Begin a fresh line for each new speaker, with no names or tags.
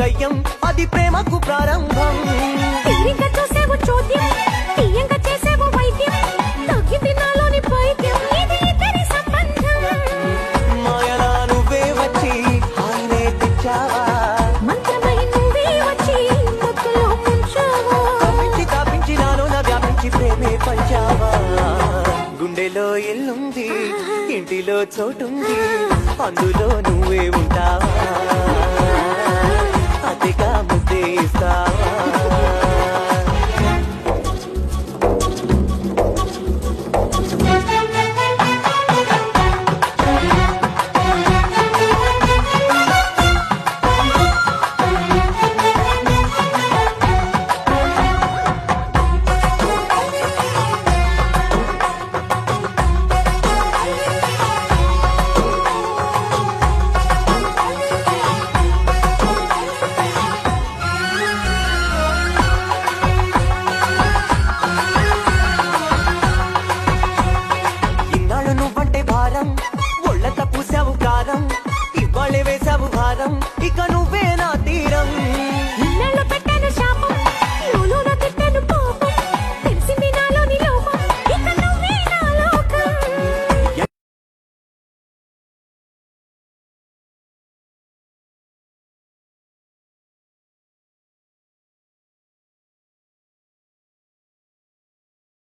దయ్యం అది ప్రేమకు ప్రారంభం
తీరిక చూసేవు చోద్యం తీయంగా చేసేవు వైద్యం తగ్గింది నాలోని పైద్యం ఇది ఇద్దరి సంబంధం
మాయలా నువ్వే వచ్చి హాయినే తెచ్చావా
మంత్రమై నువ్వే వచ్చి మత్తులో ముంచావా
తాపించి నాలో నా వ్యాపించి ప్రేమే పంచావా గుండెలో ఇల్లుంది ఇంటిలో చోటుంది అందులో నువ్వే ఉంటావా అతిగా ముద్దే ఇస్తావా ఒళ్ళంతా పూసావు కారం ఇవాళే వేసావు భారం ఇక